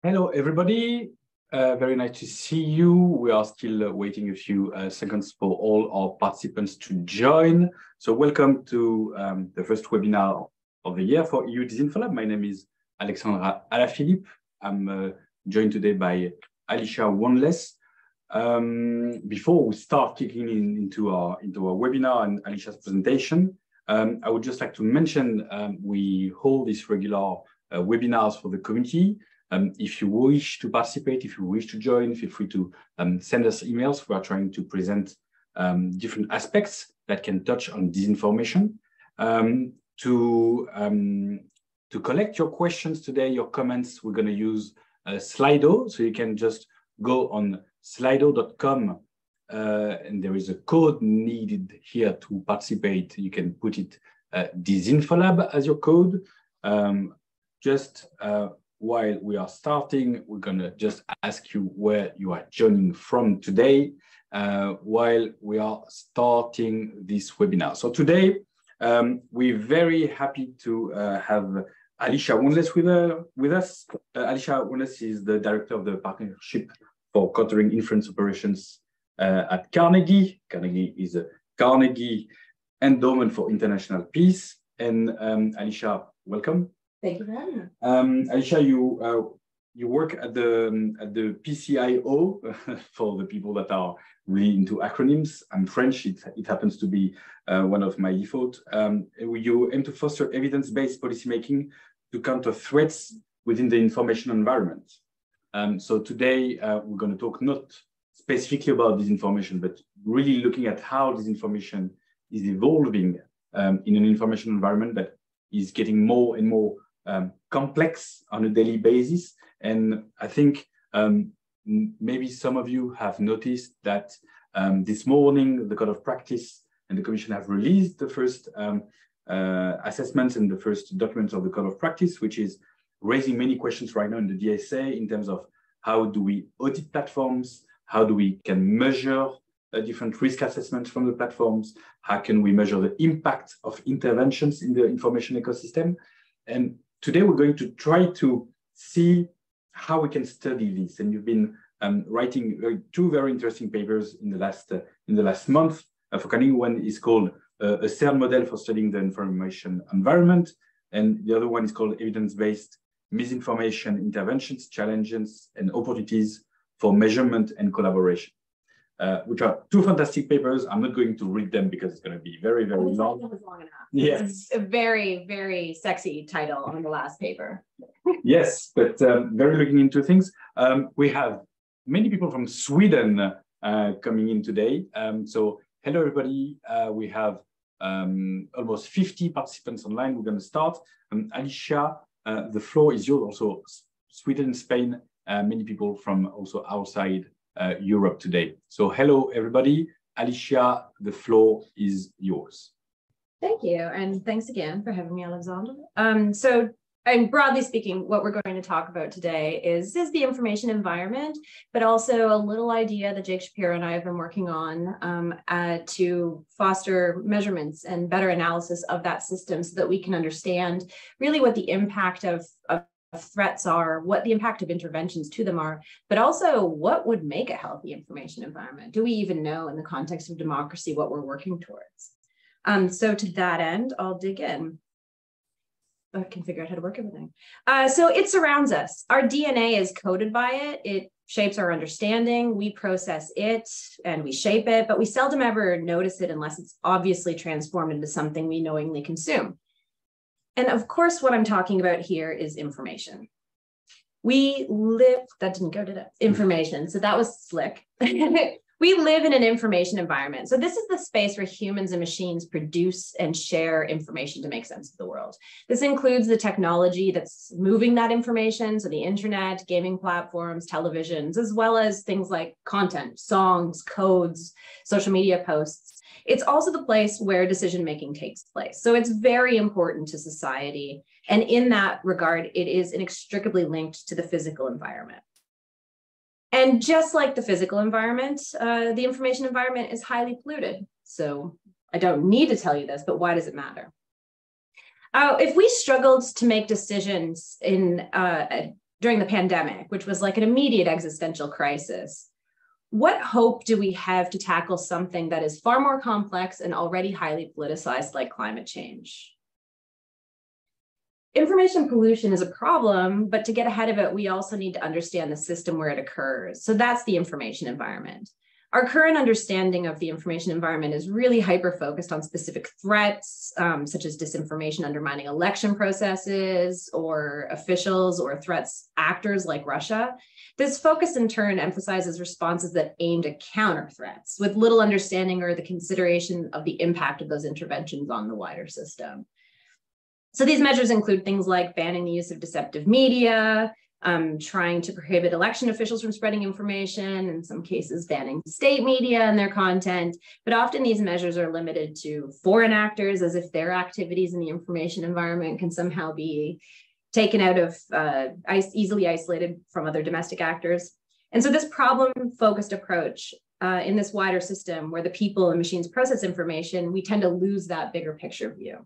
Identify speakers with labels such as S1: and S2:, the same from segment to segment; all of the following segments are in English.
S1: Hello, everybody. Very nice to see you. We are still waiting a few seconds for all our participants to join. So welcome to the first webinar of the year for EU DisinfoLab. My name is Alexandre Alaphilippe. I'm joined today by Alicia Wanless. Before we start kicking into our webinar and Alicia's presentation, I would just like to mention we hold these regular webinars for the community. If you wish to participate, if you wish to join, feel free to send us emails. We are trying to present different aspects that can touch on disinformation. To collect your questions today, your comments, we're going to use Slido. So you can just go on slido.com and there is a code needed here to participate. You can put it DisinfoLab as your code. While we are starting, we're going to just ask you where you are joining from today while we are starting this webinar. So today, we're very happy to have Alicia Wanless with us. Alicia Wanless is the director of the Partnership for Countering Influence Operations at Carnegie. Carnegie is a Carnegie Endowment for International Peace. And Alicia, welcome.
S2: Thank you for having me.
S1: Alicia, you work at the PCIO for the people that are really into acronyms. I'm French. It happens to be one of my default. You aim to foster evidence-based policymaking to counter threats within the information environment. So today we're going to talk not specifically about disinformation, but really looking at how disinformation is evolving in an information environment that is getting more and more complex on a daily basis. And I think maybe some of you have noticed that this morning, the Code of Practice and the Commission have released the first assessments and the first documents of the Code of Practice, which is raising many questions right now in the DSA in terms of how do we audit platforms, how do we can measure different risk assessments from the platforms, how can we measure the impact of interventions in the information ecosystem. And today, we're going to try to see how we can study this. And you've been writing two very interesting papers in the last month. For Carnegie, one is called a CERN model for studying the information environment, and the other one is called evidence-based misinformation interventions, challenges, and opportunities for measurement and collaboration. Which are two fantastic papers. I'm not going to read them because it's going to be very, very long.
S2: It was long enough.
S1: Yes.
S2: It's a very, very sexy title on the last paper.
S1: Yes, but very looking into things. We have many people from Sweden coming in today. So hello, everybody. We have almost 50 participants online. We're going to start. Alicia, the floor is yours. Also, Sweden, Spain, many people from also outside Europe today. So hello, everybody. Alicia, the floor is yours.
S2: Thank you. And thanks again for having me, Alexandre. And broadly speaking, what we're going to talk about today is the information environment, but also a little idea that Jake Shapiro and I have been working on to foster measurements and better analysis of that system so that we can understand really what the impact of threats are, what the impact of interventions to them are, but also what would make a healthy information environment. Do we even know in the context of democracy what we're working towards? So to that end, I'll dig in. I can figure out how to work everything. So it surrounds us. Our DNA is coded by it. It shapes our understanding. We process it and we shape it, but we seldom ever notice it unless it's obviously transformed into something we knowingly consume. And of course, what I'm talking about here is information. That didn't go to that information. So that was slick. We live in an information environment. So this is the space where humans and machines produce and share information to make sense of the world. This includes the technology that's moving that information. So the internet, gaming platforms, televisions, as well as things like content, songs, codes, social media posts. It's also the place where decision-making takes place. So it's very important to society. And in that regard, it is inextricably linked to the physical environment. And just like the physical environment, the information environment is highly polluted. So I don't need to tell you this, but why does it matter? If we struggled to make decisions in during the pandemic, which was like an immediate existential crisis. What hope do we have to tackle something that is far more complex and already highly politicized like climate change? Information pollution is a problem, but to get ahead of it, we also need to understand the system where it occurs. So that's the information environment. Our current understanding of the information environment is really hyper-focused on specific threats, such as disinformation undermining election processes or officials or threats actors like Russia. This focus in turn emphasizes responses that aim to counter threats with little understanding or the consideration of the impact of those interventions on the wider system. So these measures include things like banning the use of deceptive media, trying to prohibit election officials from spreading information, in some cases banning state media and their content, but often these measures are limited to foreign actors as if their activities in the information environment can somehow be taken out of, easily isolated from other domestic actors. And so this problem-focused approach in this wider system where the people and machines process information, we tend to lose that bigger picture view.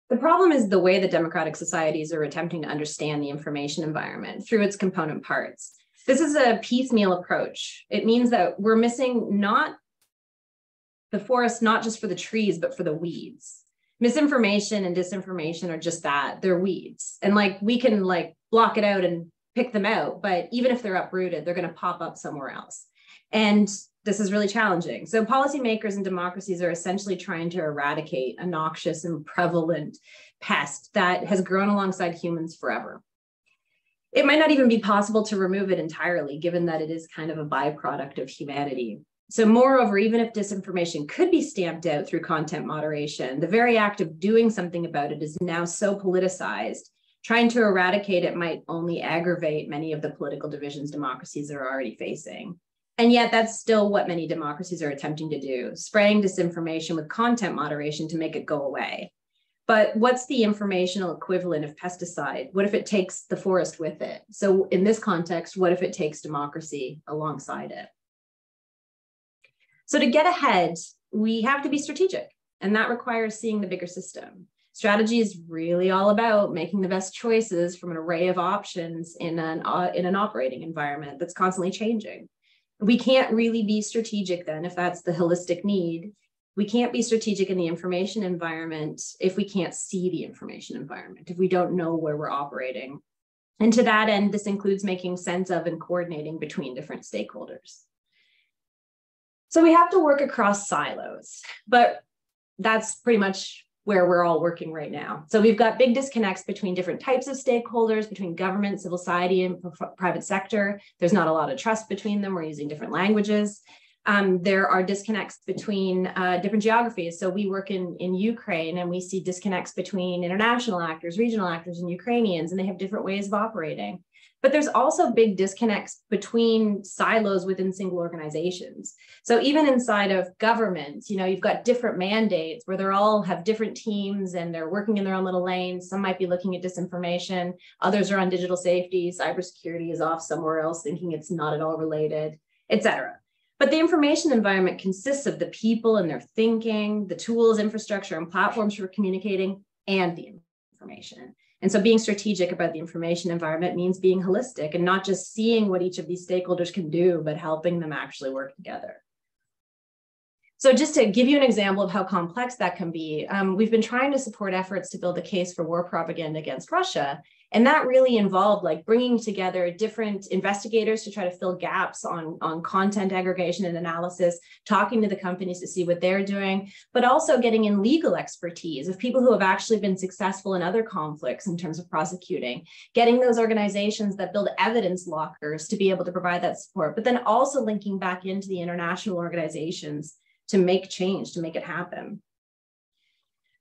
S2: The problem is the way that democratic societies are attempting to understand the information environment through its component parts. This is a piecemeal approach. It means that we're missing not the forest, not just for the trees, but for the weeds. Misinformation and disinformation are just that, they're weeds. And like we can like block it out and pick them out, but even if they're uprooted, they're gonna pop up somewhere else. And this is really challenging. So policymakers and democracies are essentially trying to eradicate a noxious and prevalent pest that has grown alongside humans forever. It might not even be possible to remove it entirely, given that it is kind of a byproduct of humanity. So moreover, even if disinformation could be stamped out through content moderation, the very act of doing something about it is now so politicized, trying to eradicate it might only aggravate many of the political divisions democracies are already facing. And yet that's still what many democracies are attempting to do, spraying disinformation with content moderation to make it go away. But what's the informational equivalent of pesticide? What if it takes the forest with it? So in this context, what if it takes democracy alongside it? So to get ahead, we have to be strategic, and that requires seeing the bigger system. Strategy is really all about making the best choices from an array of options in an operating environment that's constantly changing. We can't really be strategic then if that's the holistic need. We can't be strategic in the information environment if we can't see the information environment, if we don't know where we're operating. And to that end, this includes making sense of and coordinating between different stakeholders. So we have to work across silos, but that's pretty much where we're all working right now. So we've got big disconnects between different types of stakeholders, between government, civil society, and private sector. There's not a lot of trust between them. We're using different languages. There are disconnects between different geographies. So we work in Ukraine and we see disconnects between international actors, regional actors, and Ukrainians, and they have different ways of operating. But there's also big disconnects between silos within single organizations. So even inside of governments, you know, you've got different mandates where they all have different teams and they're working in their own little lanes. Some might be looking at disinformation. Others are on digital safety. Cybersecurity is off somewhere else thinking it's not at all related, et cetera. But the information environment consists of the people and their thinking, the tools, infrastructure, and platforms for communicating, and the information. And so being strategic about the information environment means being holistic and not just seeing what each of these stakeholders can do, but helping them actually work together. So just to give you an example of how complex that can be, we've been trying to support efforts to build a case for war propaganda against Russia. And that really involved like bringing together different investigators to try to fill gaps on content aggregation and analysis, talking to the companies to see what they're doing, but also getting in legal expertise of people who have actually been successful in other conflicts in terms of prosecuting, getting those organizations that build evidence lockers to be able to provide that support, but then also linking back into the international organizations to make change, to make it happen.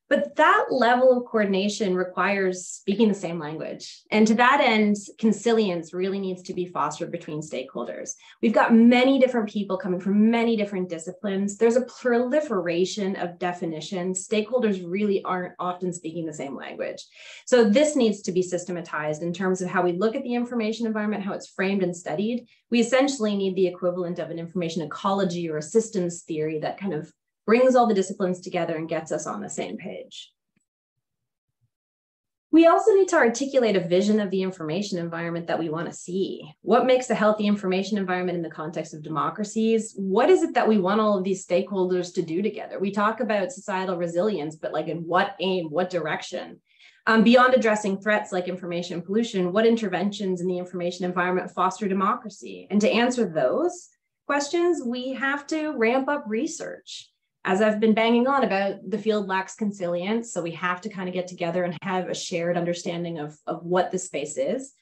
S2: But that level of coordination requires speaking the same language. And to that end, consilience really needs to be fostered between stakeholders. We've got many different people coming from many different disciplines. There's a proliferation of definitions. Stakeholders really aren't often speaking the same language. So this needs to be systematized in terms of how we look at the information environment, how it's framed and studied. We essentially need the equivalent of an information ecology or a systems theory that kind of brings all the disciplines together and gets us on the same page. We also need to articulate a vision of the information environment that we want to see. What makes a healthy information environment in the context of democracies? What is it that we want all of these stakeholders to do together? We talk about societal resilience, but like in what aim, what direction? Beyond addressing threats like information pollution, what interventions in the information environment foster democracy? And to answer those questions, we have to ramp up research. As I've been banging on about, the field lacks consilience, so we have to kind of get together and have a shared understanding of what the space is.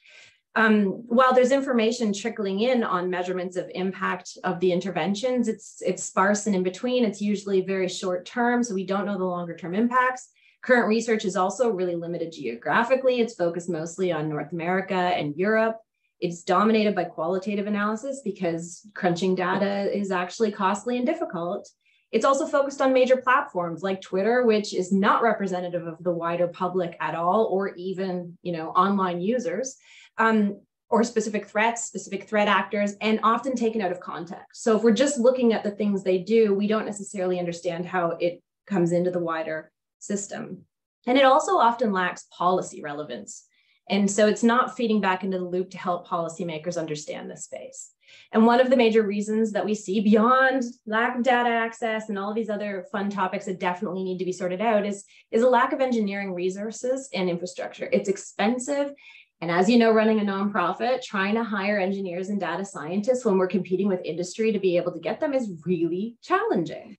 S2: While there's information trickling in on measurements of impact of the interventions, it's sparse and in between. It's usually very short term, so we don't know the longer term impacts. Current research is also really limited geographically. It's focused mostly on North America and Europe. It's dominated by qualitative analysis because crunching data is actually costly and difficult. It's also focused on major platforms like Twitter, which is not representative of the wider public at all, or even, online users, or specific threats, specific threat actors, and often taken out of context. So if we're just looking at the things they do, we don't necessarily understand how it comes into the wider system. And it also often lacks policy relevance. And so it's not feeding back into the loop to help policymakers understand this space. And one of the major reasons that we see beyond lack of data access and all of these other fun topics that definitely need to be sorted out is a lack of engineering resources and infrastructure. It's expensive. And as you know, running a nonprofit, trying to hire engineers and data scientists when we're competing with industry to be able to get them is really challenging.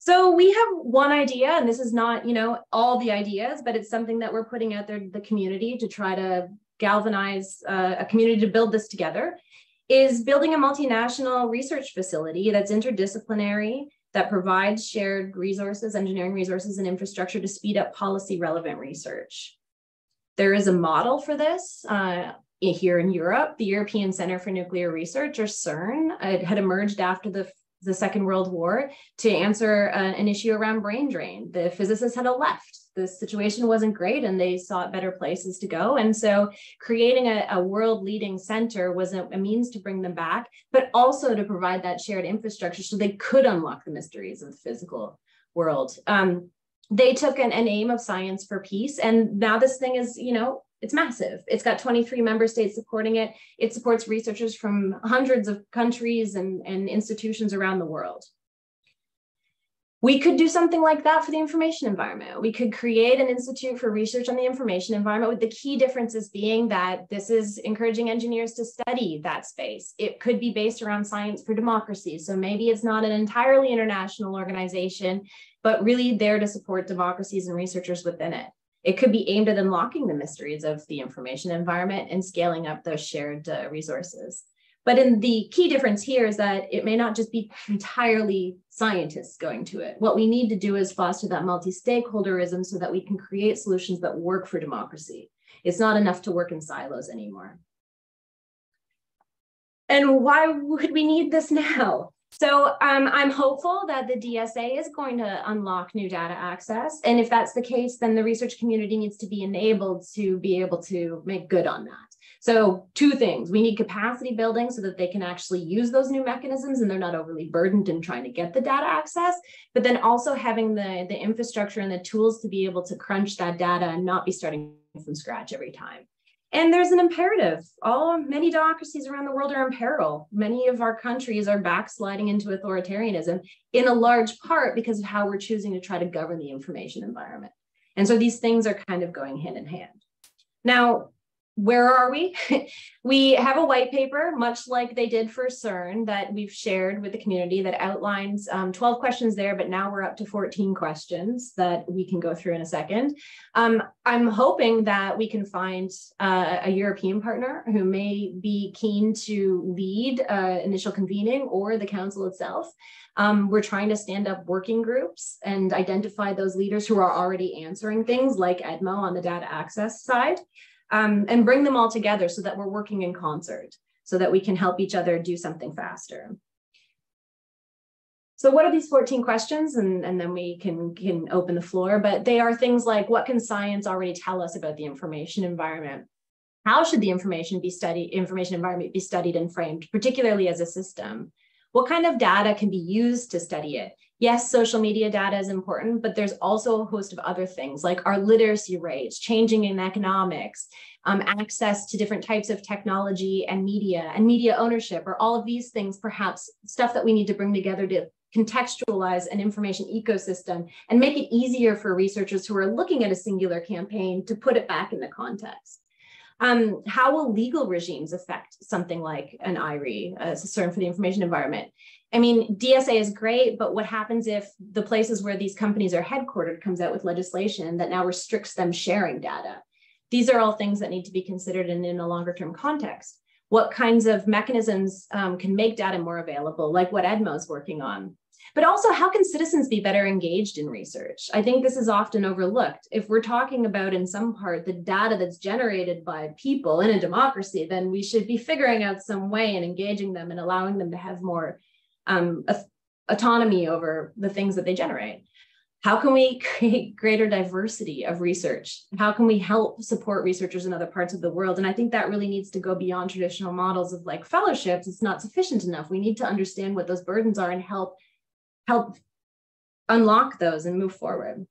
S2: So we have one idea, and this is not, all the ideas, but it's something that we're putting out there to the community to try to galvanize a community to build this together, is building a multinational research facility that's interdisciplinary, that provides shared resources, engineering resources, and infrastructure to speed up policy relevant research. There is a model for this here in Europe. The European Center for Nuclear Research, or CERN, it had emerged after the Second World War to answer an issue around brain drain. The physicists had left. The situation wasn't great and they sought better places to go. And so creating a world-leading center was a means to bring them back, but also to provide that shared infrastructure so they could unlock the mysteries of the physical world. They took an aim of science for peace, and now this thing is, it's massive. It's got 23 member states supporting it. It supports researchers from hundreds of countries and institutions around the world. We could do something like that for the information environment. We could create an institute for research on the information environment, with the key differences being that this is encouraging engineers to study that space. It could be based around science for democracy. So maybe it's not an entirely international organization, but really there to support democracies and researchers within it. It could be aimed at unlocking the mysteries of the information environment and scaling up those shared resources. But the key difference here is that it may not just be entirely scientists going to it. What we need to do is foster that multi-stakeholderism so that we can create solutions that work for democracy. It's not enough to work in silos anymore. And why would we need this now? So I'm hopeful that the DSA is going to unlock new data access. And if that's the case, then the research community needs to be enabled to be able to make good on that. So two things: we need capacity building so that they can actually use those new mechanisms and they're not overly burdened in trying to get the data access, but then also having the infrastructure and the tools to be able to crunch that data and not be starting from scratch every time. And there's an imperative. Many democracies around the world are in peril. Many of our countries are backsliding into authoritarianism, in a large part because of how we're choosing to try to govern the information environment. And so these things are kind of going hand in hand. Now, where are we? We have a white paper, much like they did for CERN, that we've shared with the community that outlines 12 questions there, but now we're up to 14 questions that we can go through in a second. I'm hoping that we can find a European partner who may be keen to lead initial convening, or the council itself. We're trying to stand up working groups and identify those leaders who are already answering things like EDMO on the data access side. And bring them all together so that we're working in concert, so that we can help each other do something faster. So what are these 14 questions? And then we can open the floor, but they are things like, what can science already tell us about the information environment? How should the information environment be studied and framed, particularly as a system? What kind of data can be used to study it? Yes, social media data is important, but there's also a host of other things like our literacy rates, changing in economics, access to different types of technology and media ownership, or all of these things, perhaps stuff that we need to bring together to contextualize an information ecosystem and make it easier for researchers who are looking at a singular campaign to put it back in the context. How will legal regimes affect something like an IRE, a CERN for the information environment? I mean, DSA is great, but what happens if the places where these companies are headquartered comes out with legislation that now restricts them sharing data? These are all things that need to be considered in a longer term context. What kinds of mechanisms can make data more available, like what Edmo is working on? But also, how can citizens be better engaged in research? I think this is often overlooked. If we're talking about, in some part, the data that's generated by people in a democracy, then we should be figuring out some way and engaging them and allowing them to have more autonomy over the things that they generate. How can we create greater diversity of research? How can we help support researchers in other parts of the world? And I think that really needs to go beyond traditional models of like fellowships. It's not sufficient enough. We need to understand what those burdens are and help unlock those and move forward.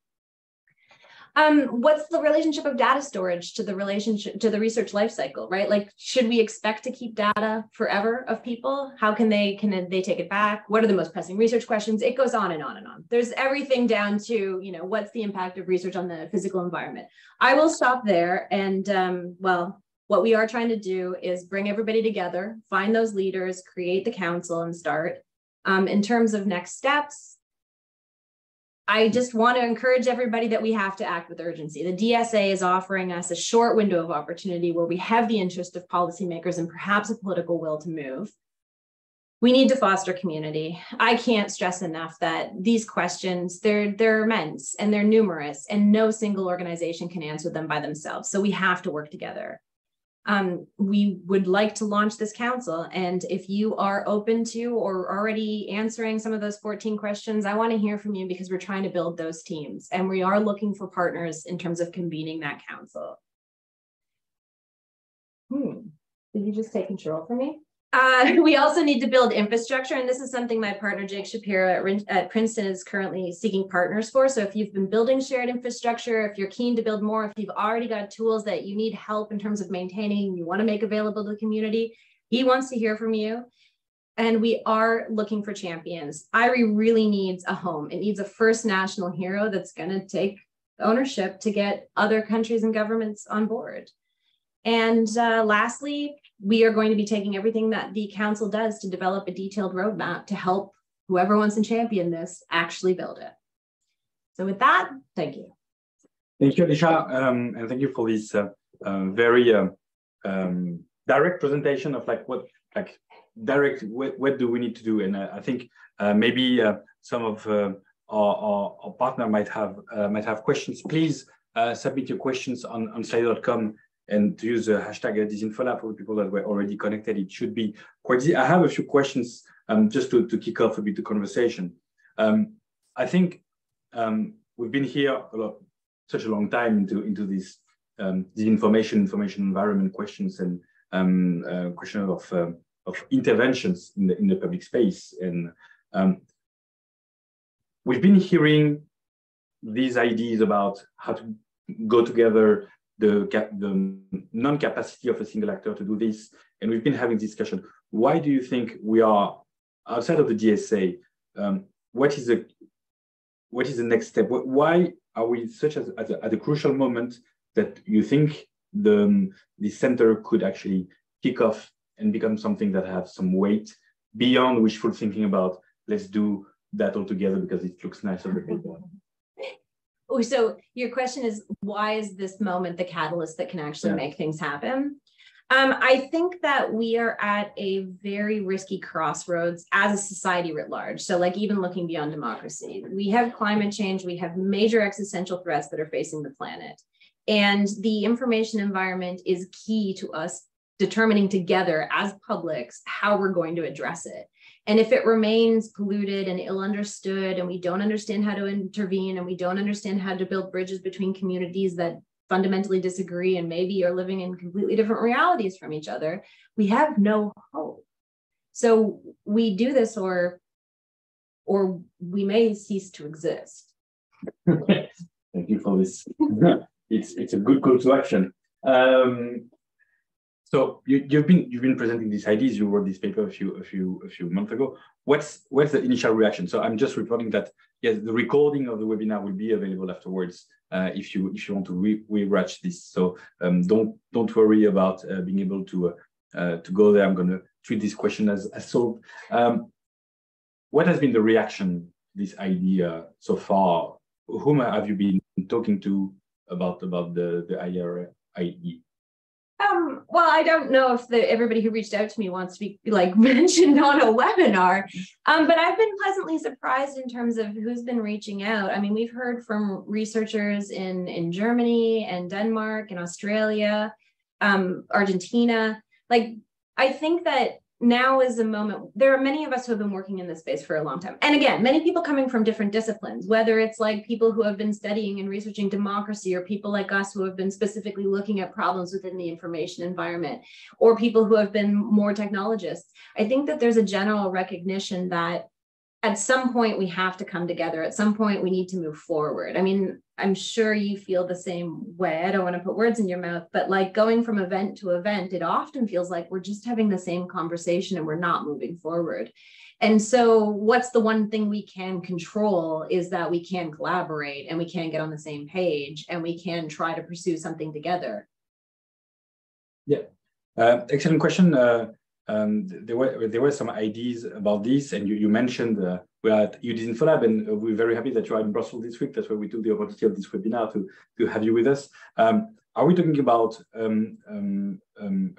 S2: What's the relationship of data storage to the research lifecycle, right? Like, should we expect to keep data forever of people? How can they take it back? What are the most pressing research questions? It goes on and on and on. There's everything down to, you know, what's the impact of research on the physical environment? I will stop there. And well, what we are trying to do is bring everybody together, find those leaders, create the council and start. In terms of next steps, I just want to encourage everybody that we have to act with urgency. The DSA is offering us a short window of opportunity where we have the interest of policymakers and perhaps a political will to move. We need to foster community. I can't stress enough that these questions, they're immense and they're numerous, and no single organization can answer them by themselves. So we have to work together. We would like to launch this council. And if you are open to or already answering some of those 14 questions, I want to hear from you because we're trying to build those teams. And we are looking for partners in terms of convening that council. Did you just take control for me? We also need to build infrastructure, and this is something my partner Jake Shapiro at Princeton is currently seeking partners for. So if you've been building shared infrastructure, if you're keen to build more, if you've already got tools that you need help in terms of maintaining, you want to make available to the community, he wants to hear from you. And we are looking for champions. IRE really needs a home. It needs a first national hero that's going to take ownership to get other countries and governments on board. And lastly, we are going to be taking everything that the council does to develop a detailed roadmap to help whoever wants to champion this actually build it. So with that, thank you.
S1: Thank you, Alicia, and thank you for this very direct presentation of what do we need to do. And I think maybe some of our partner might have questions. Please submit your questions on slide.com. And to use the hashtag DisinfoLab for the people that were already connected, it should be quite easy. I have a few questions just to kick off a bit the conversation. I think we've been here such a long time into this information environment questions and question of interventions in the public space. And we've been hearing these ideas about how to go together, the non-capacity of a single actor to do this, and we've been having discussion. Why do you think we are outside of the DSA? What is the next step? Why are we at a crucial moment that you think the center could actually kick off and become something that has some weight beyond wishful thinking about let's do that all together because it looks nice on the paper?
S2: So your question is, why is this moment the catalyst that can actually make things happen? I think that we are at a very risky crossroads as a society writ large. So like even looking beyond democracy, we have climate change, we have major existential threats that are facing the planet. And the information environment is key to us determining together as publics how we're going to address it. And if it remains polluted and ill understood, and we don't understand how to intervene, and we don't understand how to build bridges between communities that fundamentally disagree and maybe are living in completely different realities from each other, we have no hope. So we do this, or or we may cease to exist.
S1: Thank you for this. It's a good call to action. So you've been presenting these ideas. You wrote this paper a few months ago. What's the initial reaction? So I'm just reporting that yes, the recording of the webinar will be available afterwards if you want to rewatch this. So don't worry about being able to go there. I'm going to treat this question as solved. What has been the reaction to this idea so far? Whom have you been talking to about the IE?
S2: Well, I don't know if everybody who reached out to me wants to be like mentioned on a webinar, but I've been pleasantly surprised in terms of who's been reaching out. I mean, we've heard from researchers in Germany and Denmark and Australia, Argentina. Like, I think that now is the moment. There are many of us who have been working in this space for a long time. And again, many people coming from different disciplines, whether it's like people who have been studying and researching democracy, or people like us who have been specifically looking at problems within the information environment, or people who have been more technologists. I think that there's a general recognition that at some point we have to come together. At some point we need to move forward. I mean, I'm sure you feel the same way. I don't want to put words in your mouth, but like going from event to event, it often feels like we're just having the same conversation and we're not moving forward. And so what's the one thing we can control is that we can collaborate and we can get on the same page and we can try to pursue something together.
S1: Yeah, excellent question. There were some ideas about this, and you mentioned we are at DisinfoLab, and we're very happy that you are in Brussels this week. That's why we took the opportunity of this webinar to have you with us. Are we talking about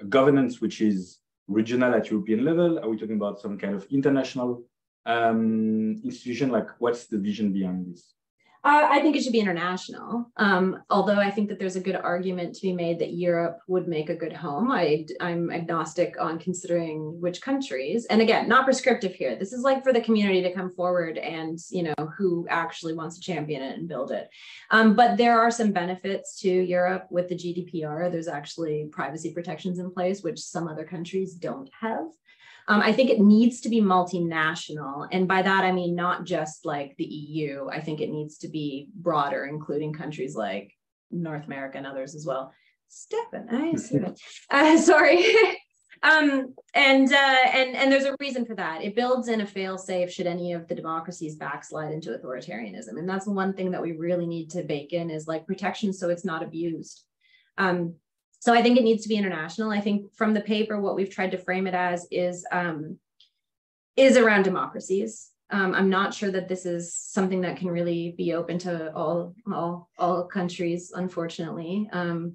S1: governance which is regional at European level? Are we talking about some kind of international institution? Like, what's the vision behind this?
S2: I think it should be international, although I think that there's a good argument to be made that Europe would make a good home. I'm agnostic on considering which countries. And again, not prescriptive here. This is like for the community to come forward and, you know, who actually wants to champion it and build it. But there are some benefits to Europe with the GDPR. There's actually privacy protections in place, which some other countries don't have. I think it needs to be multinational. And by that, I mean, not just like the EU. I think it needs to be broader, including countries like North America and others as well. Stefan, I see it. Sorry. And there's a reason for that. It builds in a fail-safe should any of the democracies backslide into authoritarianism. And that's the one thing that we really need to bake in is like protection so it's not abused. So I think it needs to be international. I think from the paper, what we've tried to frame it as is around democracies. I'm not sure that this is something that can really be open to all countries, unfortunately.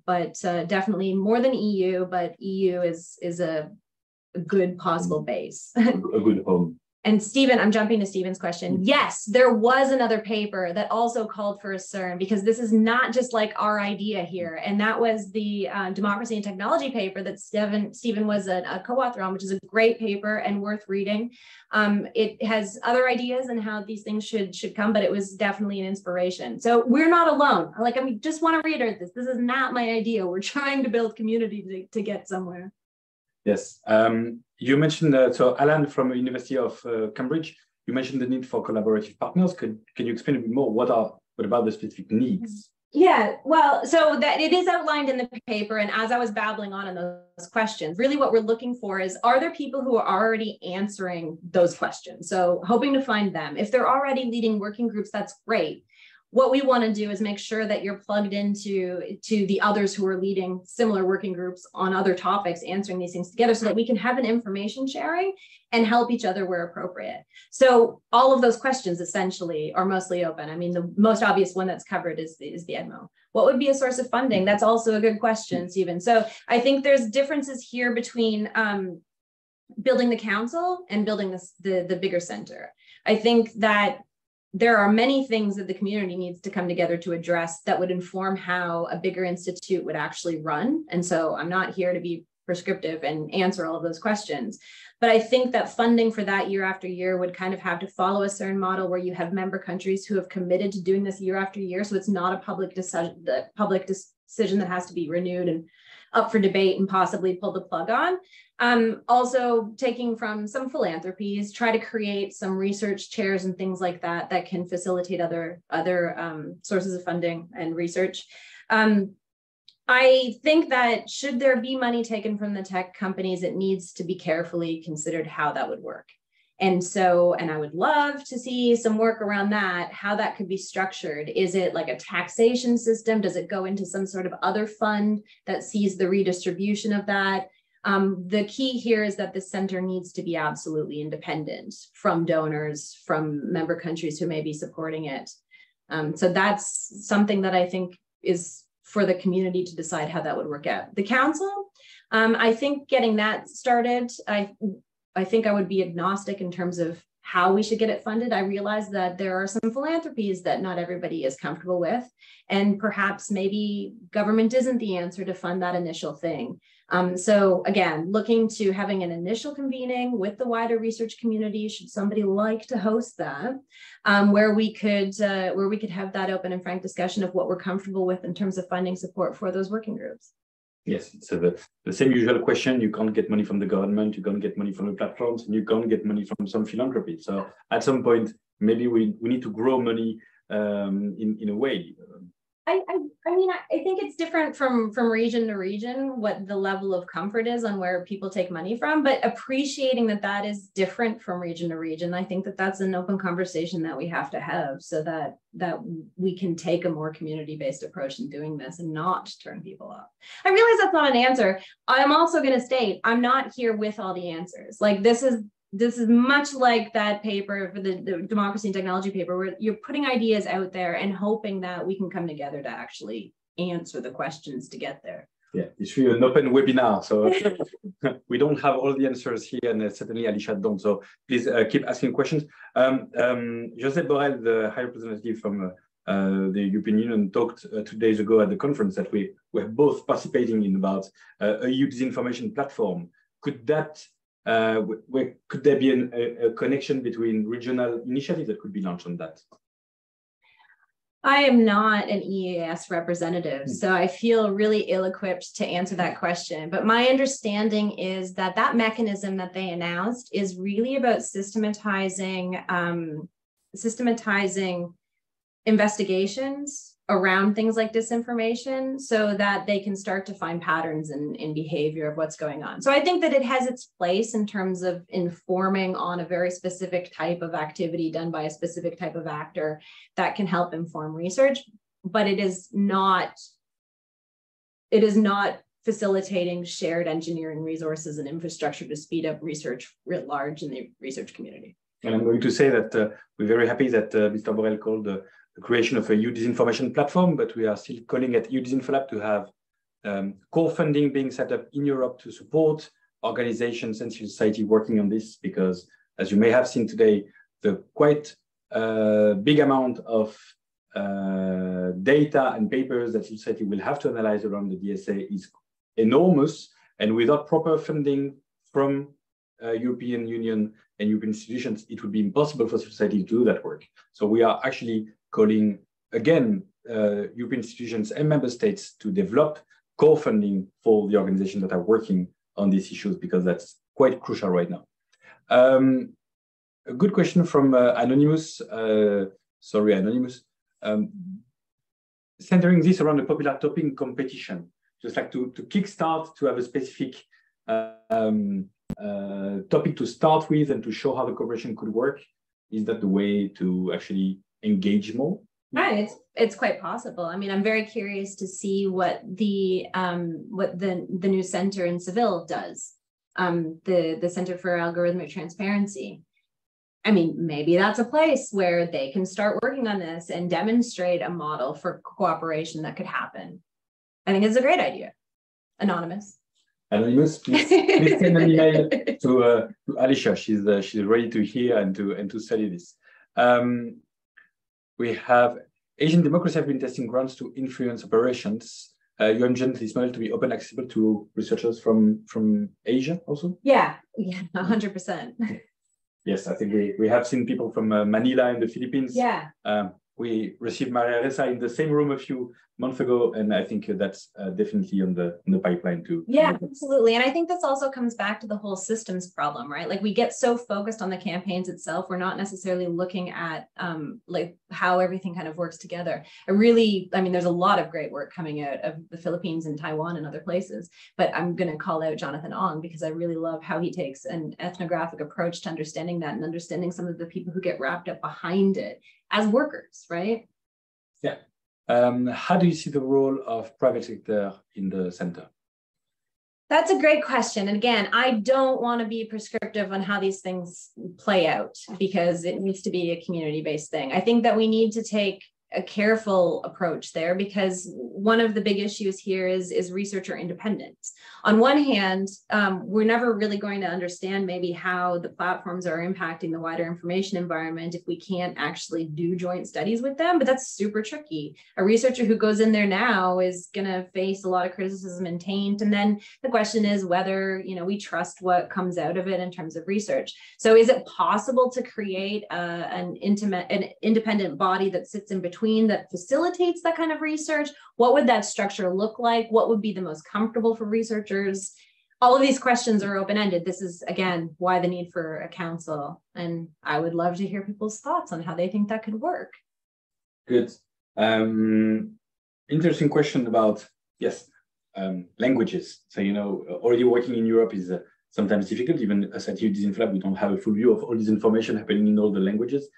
S2: But definitely more than EU, but EU is a good possible base.
S1: A good home.
S2: And Stephen, I'm jumping to Stephen's question. Yes, there was another paper that also called for a CERN, because this is not just like our idea here. And that was the Democracy and Technology paper that Stephen was a co-author on, which is a great paper and worth reading. It has other ideas and how these things should come, but it was definitely an inspiration. So we're not alone. Like, I just want to reiterate this. This is not my idea. We're trying to build community to get somewhere.
S1: Yes. You mentioned, so Alan from the University of Cambridge, you mentioned the need for collaborative partners. Can you explain a bit more? What about the specific needs?
S2: Yeah, well, so that it is outlined in the paper. And as I was babbling on in those questions, really what we're looking for is, are there people who are already answering those questions? So hoping to find them. If they're already leading working groups, that's great. What we want to do is make sure that you're plugged into the others who are leading similar working groups on other topics, answering these things together so that we can have an information sharing and help each other where appropriate. So all of those questions essentially are mostly open. I mean, the most obvious one that's covered is the EDMO. What would be a source of funding? That's also a good question, Stephen. So I think there's differences here between building the council and building the bigger center. I think that there are many things that the community needs to come together to address that would inform how a bigger institute would actually run. And so I'm not here to be prescriptive and answer all of those questions. But I think that funding for that year after year would kind of have to follow a CERN model where you have member countries who have committed to doing this year after year. So it's not a public decision that has to be renewed and up for debate and possibly pull the plug on. Also taking from some philanthropies, try to create some research chairs and things like that that can facilitate other sources of funding and research. I think that should there be money taken from the tech companies, it needs to be carefully considered how that would work. And I would love to see some work around that, how that could be structured. Is it like a taxation system? Does it go into some sort of other fund that sees the redistribution of that? The key here is that the center needs to be absolutely independent from donors, from member countries who may be supporting it. So that's something that I think is for the community to decide how that would work out. The council, I think getting that started, I think I would be agnostic in terms of how we should get it funded. I realize that there are some philanthropies that not everybody is comfortable with, and perhaps maybe government isn't the answer to fund that initial thing. So again, looking to having an initial convening with the wider research community, should somebody like to host that, where we could have that open and frank discussion of what we're comfortable with in terms of funding support for those working groups.
S1: Yes, it's the same usual question. You can't get money from the government, you can't get money from the platforms, and you can't get money from some philanthropy. So at some point, maybe we need to grow money in a way.
S2: I mean, I think it's different from region to region, what the level of comfort is on where people take money from, but appreciating that that is different from region to region. I think that that's an open conversation that we have to have so that we can take a more community-based approach in doing this and not turn people off. I realize that's not an answer. I'm also going to state, I'm not here with all the answers. Like this is much like that paper for the democracy and technology paper, where you're putting ideas out there and hoping that we can come together to actually answer the questions to get there.
S1: Yeah, it's really an open webinar, so we don't have all the answers here, and certainly Alicia don't. So please keep asking questions. Josep Borrell, the High Representative from the European Union, talked 2 days ago at the conference that we were both participating in about a EU disinformation platform. Could that could there be a connection between regional initiatives that could be launched on that?
S2: I am not an EAS representative, so I feel really ill-equipped to answer that question. But my understanding is that that mechanism that they announced is really about systematizing investigations around things like disinformation so that they can start to find patterns in behavior of what's going on. So I think that it has its place in terms of informing on a very specific type of activity done by a specific type of actor that can help inform research, but it is not facilitating shared engineering resources and infrastructure to speed up research writ large in the research community.
S1: And I'm going to say that we're very happy that Mr. Borrell called the creation of a EU disinformation platform, but we are still calling it EU DisinfoLab to have core funding being set up in Europe to support organizations and civil society working on this, because as you may have seen today, the quite big amount of data and papers that civil society will have to analyze around the DSA is enormous, and without proper funding from European Union and European institutions, it would be impossible for civil society to do that work. So we are actually calling, again, European institutions and member states to develop core funding for the organizations that are working on these issues, because that's quite crucial right now. A good question from Anonymous. Sorry, Anonymous. Centering this around a popular topic competition, just like to kickstart, to have a specific topic to start with and to show how the cooperation could work. Is that the way to actually engage more?
S2: Right, it's quite possible. I mean, I'm very curious to see what the new center in Seville does, the Center for Algorithmic Transparency. I mean, maybe that's a place where they can start working on this and demonstrate a model for cooperation that could happen. I think it's a great idea. Anonymous.
S1: Anonymous, please send an email to Alicia. She's ready to hear and to study this. We have Asian democracy have been testing grants to influence operations. You envision this model to be open, accessible to researchers from Asia also?
S2: Yeah, 100%.
S1: Yes, I think we have seen people from Manila in the Philippines.
S2: Yeah.
S1: we received Maria Ressa in the same room a few months ago, and I think that's definitely on the pipeline too.
S2: Yeah, absolutely. And I think this also comes back to the whole systems problem, right? Like we get so focused on the campaigns itself, we're not necessarily looking at like how everything kind of works together. I mean, there's a lot of great work coming out of the Philippines and Taiwan and other places, but I'm going to call out Jonathan Ong because I really love how he takes an ethnographic approach to understanding that and understanding some of the people who get wrapped up behind it as workers, right?
S1: Yeah. How do you see the role of private sector in the center?
S2: That's a great question. And again, I don't want to be prescriptive on how these things play out because it needs to be a community-based thing. I think that we need to take a careful approach there because one of the big issues here is researcher independence. On one hand, we're never really going to understand maybe how the platforms are impacting the wider information environment if we can't actually do joint studies with them, but that's super tricky. A researcher who goes in there now is going to face a lot of criticism and taint. And then the question is whether, you know, we trust what comes out of it in terms of research. So is it possible to create an independent body that sits in between that facilitates that kind of research? What would that structure look like? What would be the most comfortable for researchers? All of these questions are open-ended. This is, again, why the need for a council. And I would love to hear people's thoughts on how they think that could work.
S1: Good. Interesting question about, yes, languages. So, you know, already working in Europe is sometimes difficult. Even as at DisinfoLab, we don't have a full view of all this information happening in all the languages.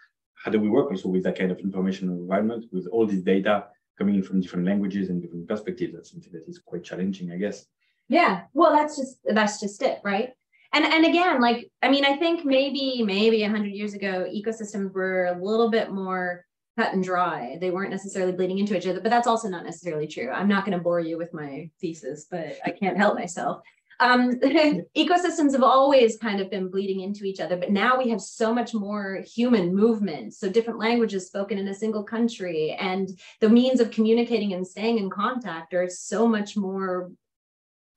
S1: How do we work also with that kind of information environment, with all this data coming in from different languages and different perspectives? That's something that is quite challenging, I guess.
S2: Yeah, well, that's just it, right? And again, like, I mean, I think maybe 100 years ago, ecosystems were a little bit more cut and dry. They weren't necessarily bleeding into each other, but that's also not necessarily true. I'm not going to bore you with my thesis, but I can't help myself. Ecosystems have always kind of been bleeding into each other, but now we have so much more human movement. So different languages spoken in a single country, and the means of communicating and staying in contact are so much more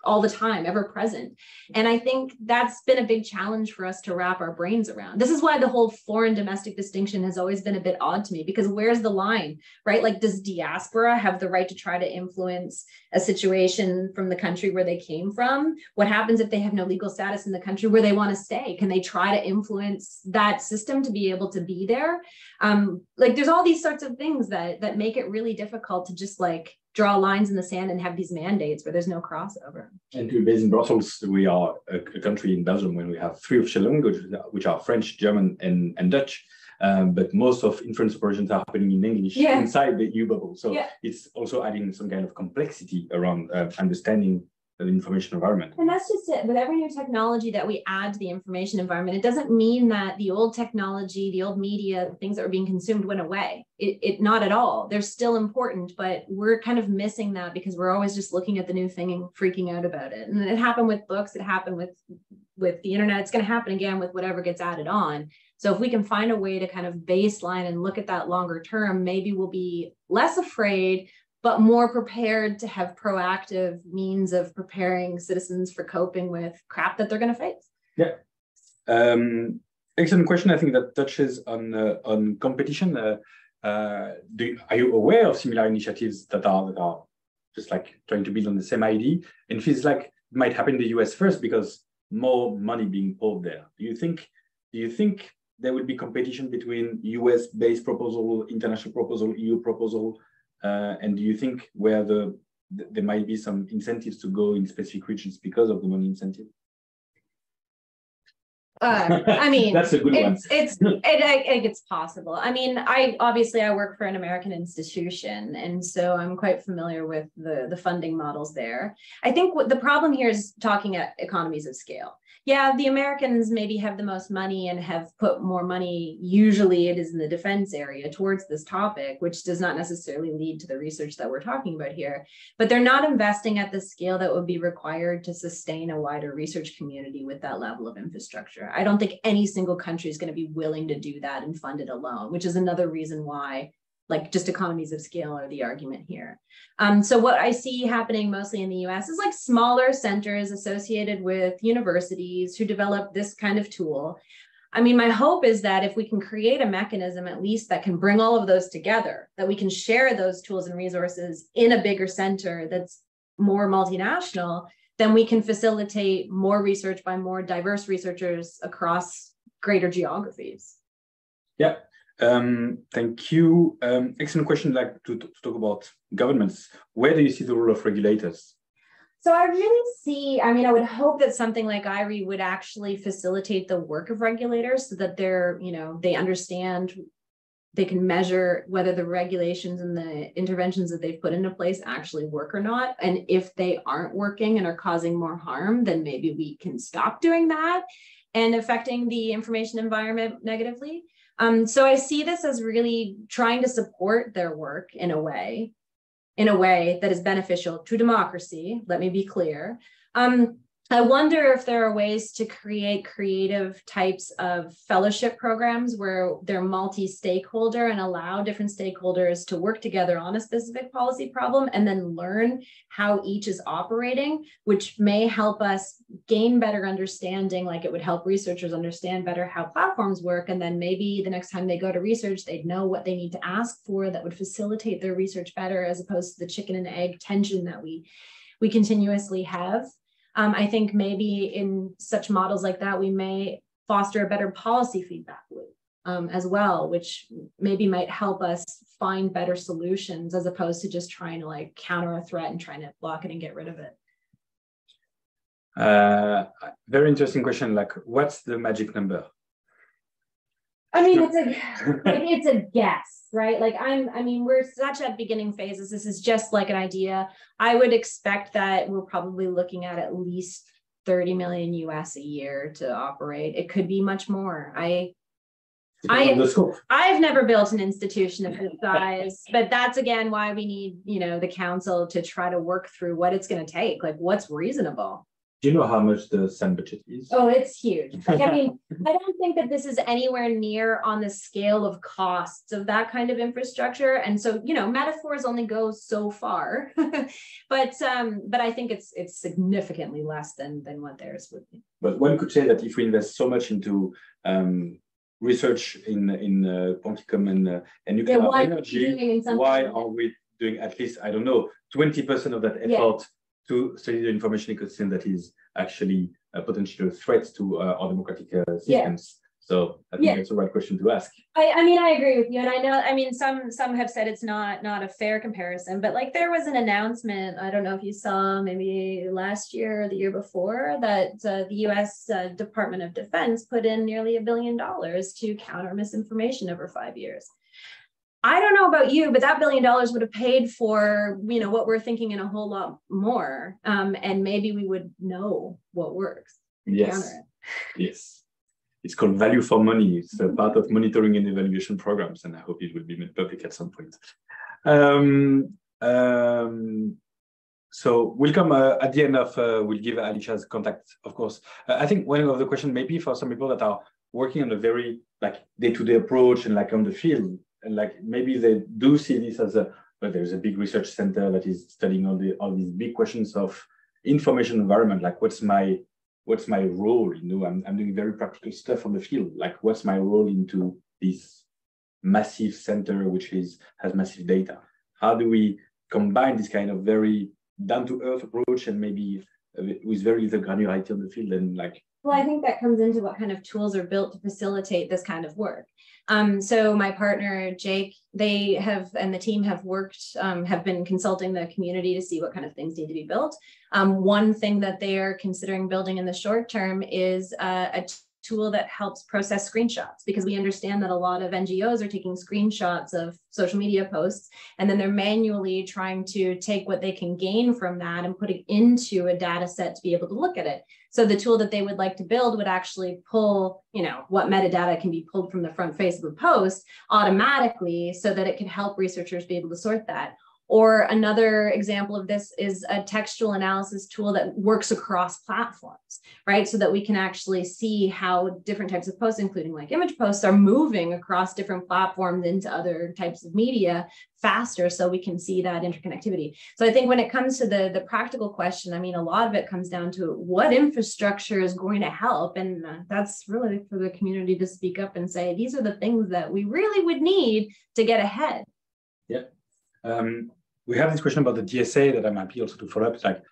S2: all the time, ever present. And I think that's been a big challenge for us to wrap our brains around. This is why the whole foreign domestic distinction has always been a bit odd to me, because where's the line, right? Like, does diaspora have the right to try to influence a situation from the country where they came from? What happens if they have no legal status in the country where they want to stay? Can they try to influence that system to be able to be there? Like, there's all these sorts of things that make it really difficult to just like draw lines in the sand and have these mandates where there's no crossover. And
S1: to be based in Brussels, we are a country in Belgium when we have three official languages, which are French, German, and Dutch. But most of influence operations are happening in English inside the EU bubble. So it's also adding some kind of complexity around understanding the information environment.
S2: And that's just it. With every new technology that we add to the information environment, it doesn't mean that the old technology, the old media, the things that were being consumed went away. It not at all. They're still important, but we're kind of missing that because we're always just looking at the new thing and freaking out about it. And it happened with books. It happened with the internet. It's going to happen again with whatever gets added on. So if we can find a way to kind of baseline and look at that longer term, maybe we'll be less afraid, but more prepared to have proactive means of preparing citizens for coping with crap that they're going to face.
S1: Yeah. Excellent question. I think that touches on competition. Are you aware of similar initiatives that are just like trying to build on the same idea? And it feels like it might happen in the US first because more money being poured there. Do you think there will be competition between US-based proposal, international proposal, EU proposal? And do you think where there might be some incentives to go in specific regions because of the money incentive?
S2: I mean,
S1: that's a good one.
S2: I think it's possible. I mean, I work for an American institution, and so I'm quite familiar with the funding models there. I think what the problem here is talking at economies of scale. Yeah, the Americans maybe have the most money and have put more money, usually it is in the defense area, towards this topic, which does not necessarily lead to the research that we're talking about here. But they're not investing at the scale that would be required to sustain a wider research community with that level of infrastructure. I don't think any single country is going to be willing to do that and fund it alone, which is another reason why, like, just economies of scale are the argument here. So what I see happening mostly in the US is like smaller centers associated with universities who develop this kind of tool. I mean, my hope is that if we can create a mechanism at least that can bring all of those together, that we can share those tools and resources in a bigger center that's more multinational, then we can facilitate more research by more diverse researchers across greater geographies.
S1: Yeah, thank you. Excellent question. Like to talk about governments. Where do you see the role of regulators?
S2: So I really see, I mean, I would hope that something like IRI would actually facilitate the work of regulators so that they're, you know, they understand, they can measure whether the regulations and the interventions that they've put into place actually work or not. And if they aren't working and are causing more harm, then maybe we can stop doing that and affecting the information environment negatively. So I see this as really trying to support their work in a way that is beneficial to democracy. Let me be clear. I wonder if there are ways to create creative types of fellowship programs where they're multi-stakeholder and allow different stakeholders to work together on a specific policy problem and then learn how each is operating, which may help us gain better understanding, like it would help researchers understand better how platforms work. And then maybe the next time they go to research, they'd know what they need to ask for that would facilitate their research better, as opposed to the chicken and egg tension that we continuously have. I think maybe in such models like that, we may foster a better policy feedback loop as well, which maybe might help us find better solutions as opposed to just trying to like counter a threat and trying to block it and get rid of it.
S1: Very interesting question. Like, what's the magic number?
S2: I mean, it's a guess, right? Like I mean, we're such at beginning phases. This is just like an idea. I would expect that we're probably looking at least 30 million US a year to operate. It could be much more. I've never built an institution of this size, but that's again why we need, you know, the council to try to work through what it's going to take, like what's reasonable.
S1: Do you know how much the CERN budget is?
S2: Oh, it's huge. Like, I mean, I don't think that this is anywhere near on the scale of costs of that kind of infrastructure. And so, you know, metaphors only go so far, but I think it's significantly less than what theirs would be.
S1: But one could say that if we invest so much into research in quantum and nuclear energy, why are we doing at least, I don't know, 20% of that effort? Yeah. To study the information ecosystem that is actually a potential threat to our democratic systems. Yeah. So I think that's the right question to ask.
S2: I mean, I agree with you. And I know, I mean, some have said it's not a fair comparison, but like there was an announcement, I don't know if you saw maybe last year or the year before, that the US Department of Defense put in nearly $1 billion to counter misinformation over 5 years. I don't know about you, but that $1 billion would have paid for, you know, what we're thinking and a whole lot more. And maybe we would know what works.
S1: Yes. Yes. It's called value for money. It's a part of monitoring and evaluation programs, and I hope it will be made public at some point. So we'll come at the end of, we'll give Alicia's contact, of course. I think one of the questions maybe for some people that are working on a very like day-to-day approach and like on the field, and like maybe they do see this as but there's a big research center that is studying all these big questions of information environment. Like, what's my role? You know, I'm doing very practical stuff on the field. Like, what's my role into this massive center which has massive data? How do we combine this kind of very down-to-earth approach and maybe with very little granularity on the field and like?
S2: Well, I think that comes into what kind of tools are built to facilitate this kind of work. So my partner, Jake, and the team have been consulting the community to see what kind of things need to be built. One thing that they are considering building in the short term is a tool that helps process screenshots, because we understand that a lot of NGOs are taking screenshots of social media posts, and then they're manually trying to take what they can gain from that and put it into a data set to be able to look at it. So the tool that they would like to build would actually pull, you know, what metadata can be pulled from the front face of a post automatically so that it can help researchers be able to sort that. Or another example of this is a textual analysis tool that works across platforms, right? So that we can actually see how different types of posts, including like image posts, are moving across different platforms into other types of media faster, so we can see that interconnectivity. So I think when it comes to the practical question, I mean, a lot of it comes down to what infrastructure is going to help. And that's really for the community to speak up and say, these are the things that we really would need to get ahead.
S1: Yeah. We have this question about the DSA that I'm happy also to follow up. It's like,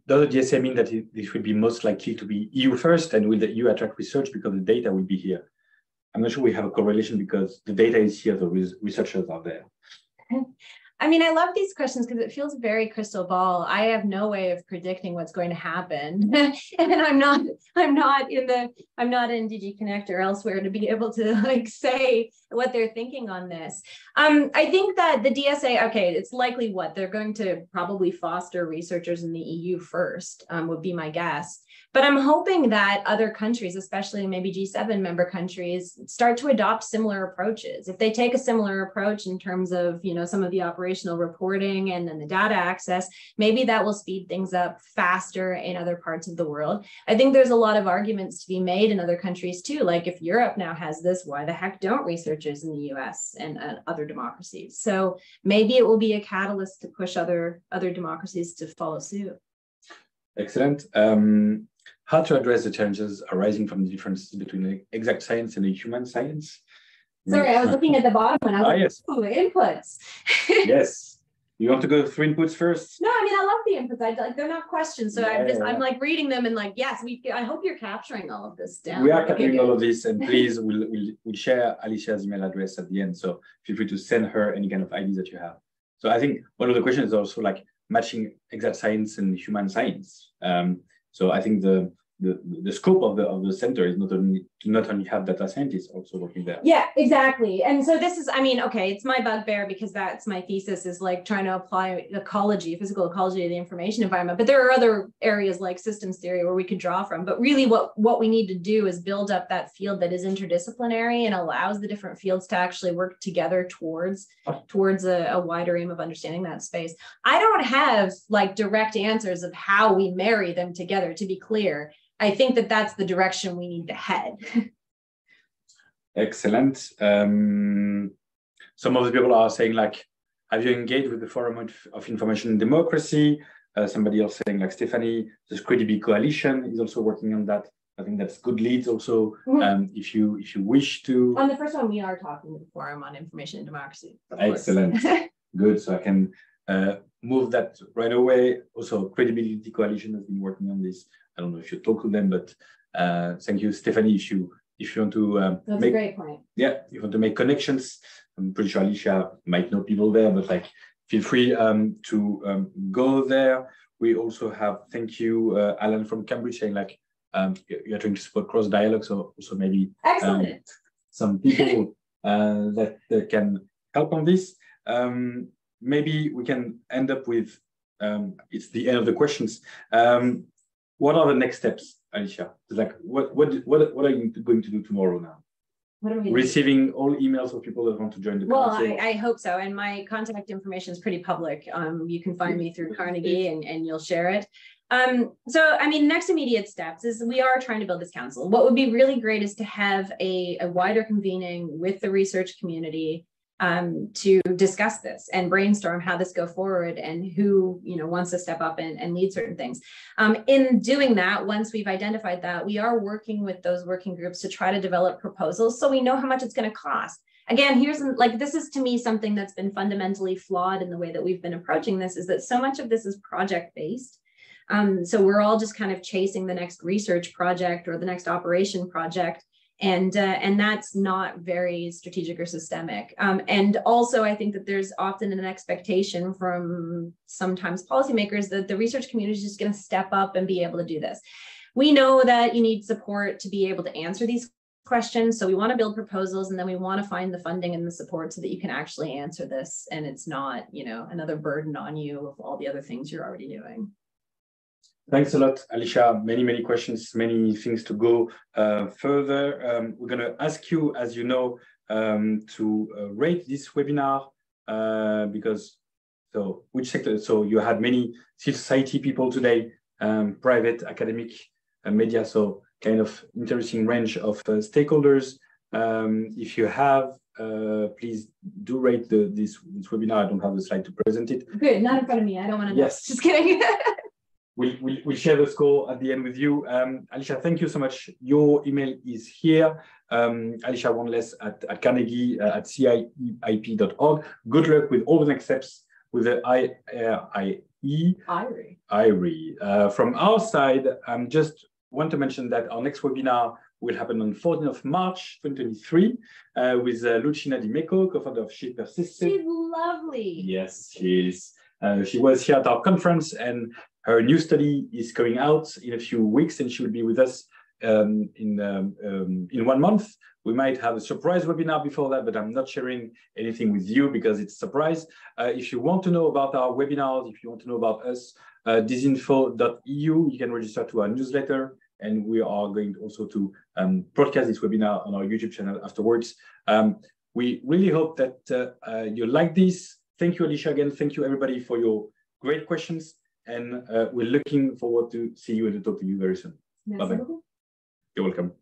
S1: does the DSA mean that this would be most likely to be EU first, and will the EU attract research because the data will be here? I'm not sure we have a correlation because the data is here, the researchers are there.
S2: I mean, I love these questions because it feels very crystal ball. I have no way of predicting what's going to happen, and I'm not in DG Connect or elsewhere to be able to like say what they're thinking on this. I think that the DSA, okay, it's likely what they're going to probably foster researchers in the EU first, would be my guess. But I'm hoping that other countries, especially maybe G7 member countries, start to adopt similar approaches. If they take a similar approach in terms of, you know, some of the operational reporting and then the data access, maybe that will speed things up faster in other parts of the world. I think there's a lot of arguments to be made in other countries too. Like if Europe now has this, why the heck don't researchers in the US and other democracies? So maybe it will be a catalyst to push other democracies to follow suit.
S1: Excellent. How to address the challenges arising from the differences between the exact science and the human science?
S2: Sorry, I was looking at the bottom one. I was like,
S1: yes.
S2: Oh, inputs.
S1: Yes. You want to go through inputs first?
S2: No, I mean, I love the inputs. Like, they're not questions. So I'm like reading them and like, yes, I hope you're capturing all of this down.
S1: We are capturing all of this, and please, we'll share Alicia's email address at the end. So feel free to send her any kind of ideas that you have. So I think one of the questions is also like matching exact science and human science. So I think the scope of the center is not only have data scientists also working there.
S2: Yeah, exactly. And so this is, I mean, okay, it's my bugbear because that's my thesis, is like trying to apply ecology, physical ecology to the information environment. But there are other areas like systems theory where we could draw from. But really what we need to do is build up that field that is interdisciplinary and allows the different fields to actually work together towards a wider aim of understanding that space. I don't have like direct answers of how we marry them together, to be clear. I think that that's the direction we need to head.
S1: Excellent. Some of the people are saying like, have you engaged with the Forum of Information and Democracy? Somebody else saying like Stephanie, the Credibility Coalition is also working on that. I think that's good leads also. If you wish to.
S2: On the first one, we are talking to the Forum on Information and Democracy.
S1: Excellent. Good. So I can move that right away. Also, Credibility Coalition has been working on this. I don't know if you talk to them, but thank you, Stephanie. If you want to
S2: that's a great point.
S1: Yeah, if you want to make connections, I'm pretty sure Alicia might know people there, but like feel free to go there. We also have, thank you, Alan from Cambridge, saying like you're trying to support cross dialogue, so also maybe some people that can help on this. Maybe we can end up with it's the end of the questions. What are the next steps, Alicia? Like, what are you going to do tomorrow now?
S2: What are we
S1: Receiving all emails of people that want to join the council?
S2: Well, I hope so. And my contact information is pretty public. You can find me through Carnegie and you'll share it. So, I mean, next immediate steps is we are trying to build this council. What would be really great is to have a wider convening with the research community to discuss this and brainstorm how this go forward and who wants to step up and lead certain things. In doing that, once we've identified that, we are working with those working groups to try to develop proposals so we know how much it's going to cost. Again, this is to me something that's been fundamentally flawed in the way that we've been approaching this, is that so much of this is project-based. So we're all just kind of chasing the next research project or the next operation project. And that's not very strategic or systemic. And also, I think that there's often an expectation from sometimes policymakers that the research community is just going to step up and be able to do this. We know that you need support to be able to answer these questions. So we want to build proposals, and then we want to find the funding and the support so that you can actually answer this. And it's not, another burden on you of all the other things you're already doing.
S1: Thanks a lot, Alicia. Many questions, many things to go further. We're going to ask you, as you know, to rate this webinar because So which sector? So you had many civil society people today, private, academic, media. So kind of interesting range of stakeholders. If you have, please do rate this webinar. I don't have the slide to present it.
S2: Good, not in front of me. I don't want to know.
S1: Yes.
S2: Just kidding.
S1: We'll share the score at the end with you. Alicia, thank you so much. Your email is here. Alicia Wanless at Carnegie at CIEIP.org. Good luck with all the next steps with the IRI. From our side, just want to mention that our next webinar will happen on 14th of March 2023 with Lucina Di Mecco, co-founder of She Persisted.
S2: She's lovely.
S1: Yes, she is. She was here at our conference, and her new study is coming out in a few weeks, and she will be with us in 1 month. We might have a surprise webinar before that, but I'm not sharing anything with you because it's a surprise. If you want to know about our webinars, if you want to know about us, disinfo.eu, you can register to our newsletter, and we are going also to broadcast this webinar on our YouTube channel afterwards. We really hope that you like this. Thank you, Alicia, again. Thank you, everybody, for your great questions. And we're looking forward to see you and to talk to you very soon. Bye-bye. You're welcome.